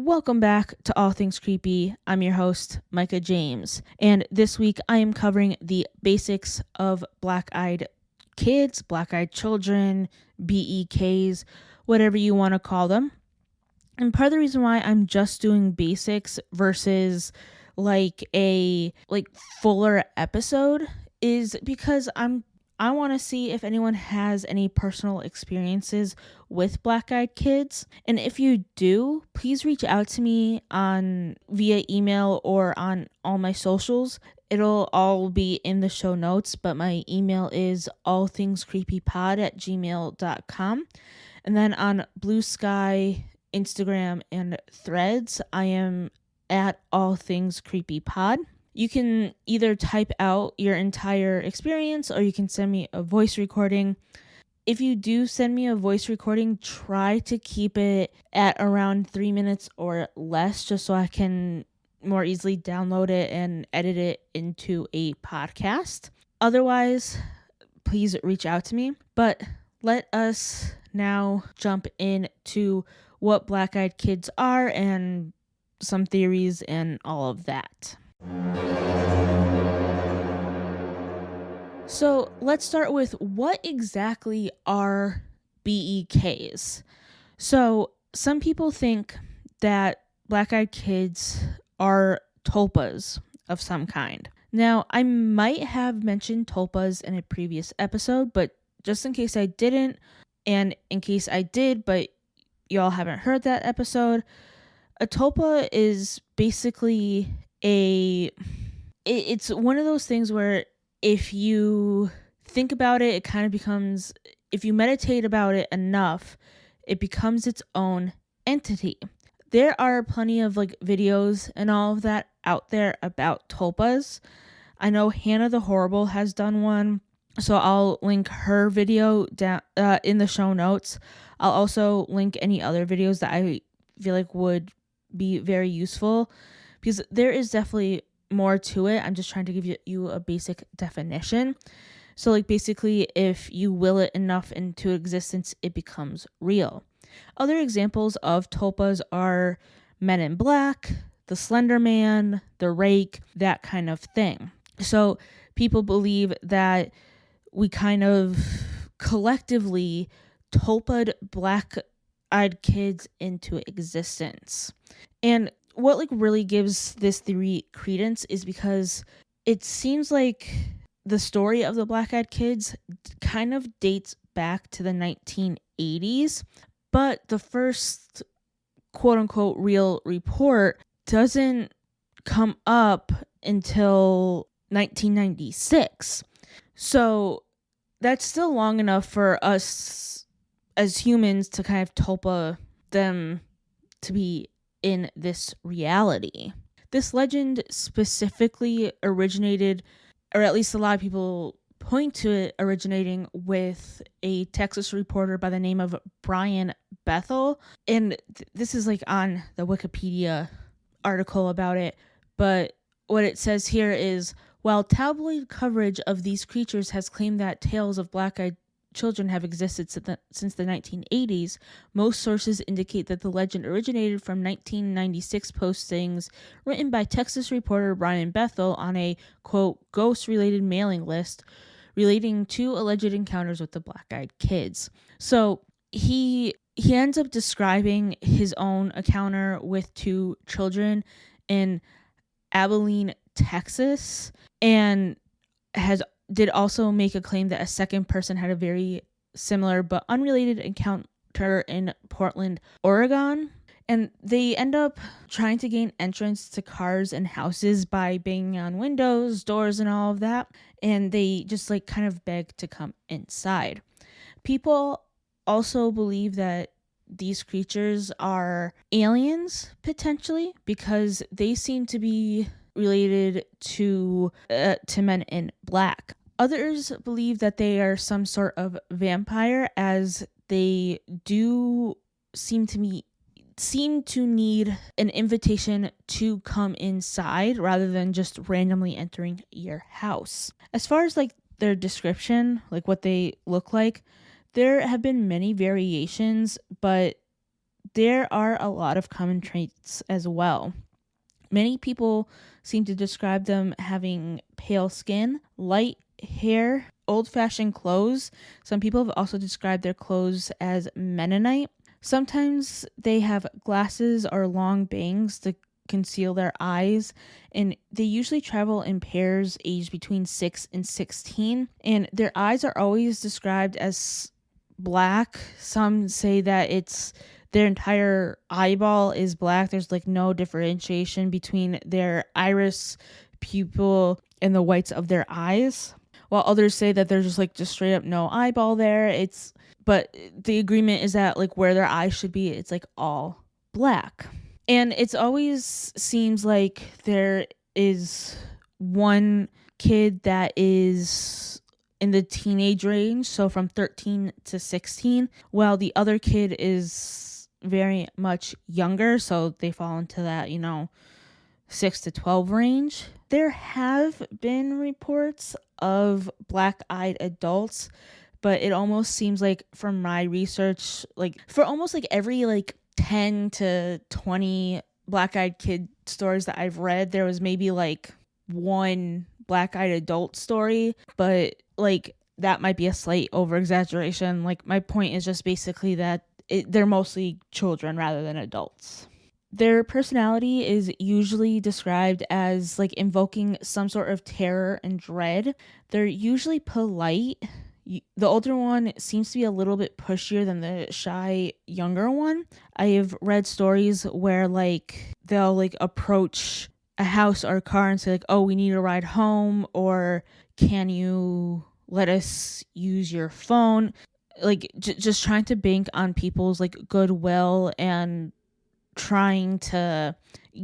Welcome back to All Things Creepy. I'm your host, Micah James, and this week I am covering the basics of black-eyed kids, black-eyed children, BEKs, whatever you want to call them. And part of the reason why I'm just doing basics versus a fuller episode is because I want to see if anyone has any personal experiences with black-eyed kids. And if you do, please reach out to me via email or on all my socials. It'll all be in the show notes, but my email is allthingscreepypod@gmail.com. And then on Blue Sky, Instagram, and Threads, I am at allthingscreepypod. You can either type out your entire experience or you can send me a voice recording. If you do send me a voice recording, try to keep it at around 3 minutes or less, just so I can more easily download it and edit it into a podcast. Otherwise, please reach out to me. But let us now jump into what black-eyed kids are and some theories and all of that. So let's start with what exactly are BEKs. So some people think that black-eyed kids are tulpas of some kind. Now, I might have mentioned tulpas in a previous episode, but just in case I didn't, and in case I did, but y'all haven't heard that episode, a tulpa is basically it's one of those things where if you think about it, it kind of becomes, if you meditate about it enough, it becomes its own entity. There are plenty of videos and all of that out there about tulpas. I know Hannah the Horrible has done one, so I'll link her video down in the show notes. I'll also link any other videos that I feel like would be very useful, because there is definitely more to it. I'm just trying to give you a basic definition. So basically, if you will it enough into existence, it becomes real. Other examples of tulpas are Men in Black, the Slender Man, the Rake, that kind of thing. So people believe that we kind of collectively tulpa'd black-eyed kids into existence. And what really gives this theory credence is because it seems like the story of the black-eyed kids kind of dates back to the 1980s, but the first quote-unquote real report doesn't come up until 1996. So that's still long enough for us as humans to kind of tulpa them to be in this reality. This legend specifically originated, or at least a lot of people point to it originating with a Texas reporter by the name of Brian Bethel. And this is on the Wikipedia article about it. But what it says here is, while tabloid coverage of these creatures has claimed that tales of black-eyed children have existed since the 1980s, most sources indicate that the legend originated from 1996 postings written by Texas reporter Brian Bethel on a, quote, ghost-related mailing list relating to alleged encounters with the black-eyed kids. So he ends up describing his own encounter with two children in Abilene, Texas, and did also make a claim that a second person had a very similar but unrelated encounter in Portland, Oregon. And they end up trying to gain entrance to cars and houses by banging on windows, doors, and all of that. And they just kind of beg to come inside. People also believe that these creatures are aliens, potentially, because they seem to be related to Men in Black. Others believe that they are some sort of vampire, as they do seem to need an invitation to come inside rather than just randomly entering your house. As far as their description, what they look like, there have been many variations, but there are a lot of common traits as well. Many people seem to describe them having pale skin, light hair, old-fashioned clothes. Some people have also described their clothes as Mennonite. Sometimes they have glasses or long bangs to conceal their eyes, and they usually travel in pairs aged between 6 and 16, and their eyes are always described as black. Some say that it's their entire eyeball is black. There's like no differentiation between their iris, pupil, and the whites of their eyes. While others say that there's just straight up no eyeball there. But the agreement is that like where their eyes should be, it's like all black. And it's always seems like there is one kid that is in the teenage range, so from 13 to 16, while the other kid is very much younger, so they fall into that, 6 to 12 range. There have been reports of black-eyed adults, but it almost seems like from my research, like for almost like every like 10 to 20 black-eyed kid stories that I've read, there was maybe like one black-eyed adult story, but like that might be a slight over-exaggeration. Like my point is just basically that they're mostly children rather than adults. Their personality is usually described as like invoking some sort of terror and dread. They're usually polite. The older one seems to be a little bit pushier than the shy younger one. I have read stories where like they'll like approach a house or a car and say like, "Oh, we need a ride home," or "Can you let us use your phone?" Like just trying to bank on people's like goodwill and trying to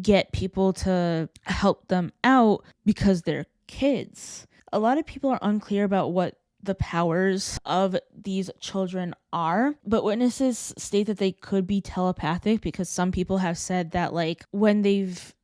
get people to help them out because they're kids. A lot of people are unclear about what the powers of these children are, but witnesses state that they could be telepathic because some people have said that like when they've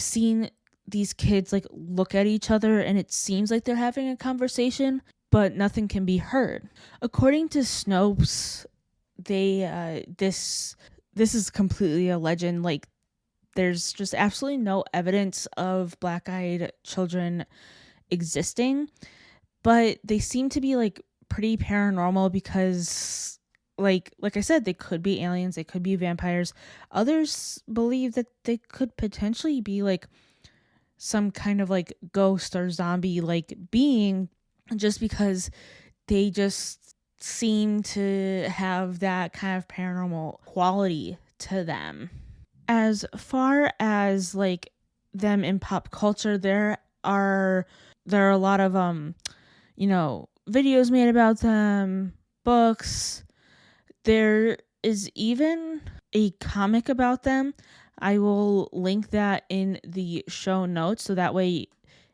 seen these kids like look at each other and it seems like they're having a conversation, but nothing can be heard. According to Snopes, this is completely a legend. Like there's just absolutely no evidence of black-eyed children existing, but they seem to be like pretty paranormal because like I said, they could be aliens, they could be vampires. Others believe that they could potentially be like some kind of like ghost or zombie like being, just because they just seem to have that kind of paranormal quality to them. As far as like them in pop culture, there are a lot of videos made about them, books. There is even a comic about them. I will link that in the show notes so that way,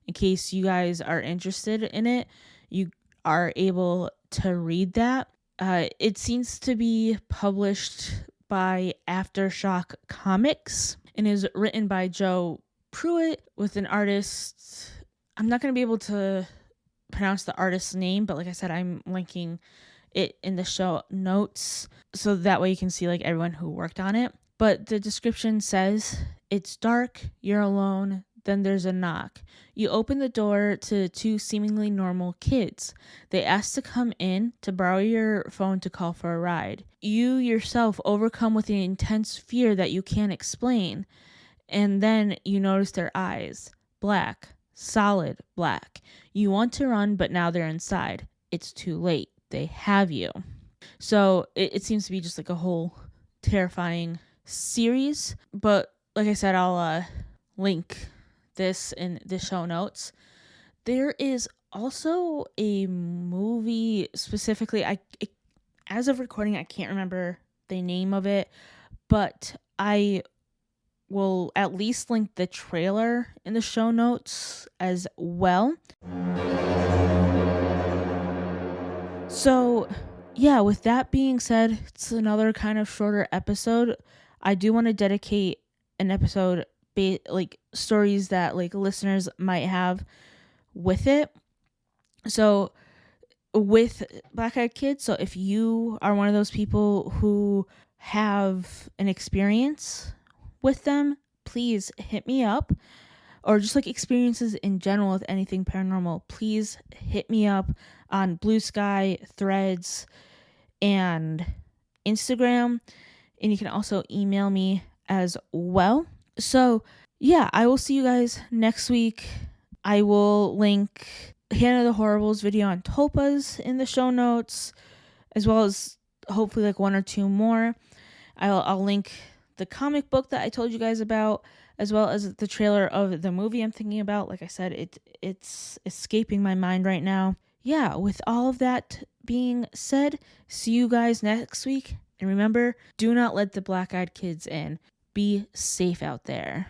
in case you guys are interested in it, you are able to read that. It seems to be published by Aftershock Comics and is written by Joe Pruitt with an artist. I'm not going to be able to pronounce the artist's name, but like I said, I'm linking it in the show notes so that way you can see like everyone who worked on it. But the description says, "It's dark, you're alone, then there's a knock. You open the door to two seemingly normal kids. They ask to come in to borrow your phone to call for a ride. You yourself overcome with an intense fear that you can't explain. And then you notice their eyes. Black. Solid black. You want to run, but now they're inside. It's too late. They have you." So it seems to be just like a whole terrifying series. But like I said, I'll link this in the show notes. There is also a movie specifically. As of recording, I can't remember the name of it, but I will at least link the trailer in the show notes as well. So, yeah, with that being said, it's another kind of shorter episode. I do want to dedicate an episode like stories that like listeners might have with it. So with Black Eyed Kids, so if you are one of those people who have an experience with them, please hit me up. Or just like experiences in general with anything paranormal, please hit me up on Blue Sky, Threads, and Instagram. And you can also email me as well. So, yeah, I will see you guys next week. I will link Hannah the Horribles video on Topas in the show notes, as well as hopefully like one or two more. I'll link the comic book that I told you guys about, as well as the trailer of the movie I'm thinking about. Like I said, it's escaping my mind right now. Yeah, with all of that being said, see you guys next week. And remember, do not let the black-eyed kids in. Be safe out there.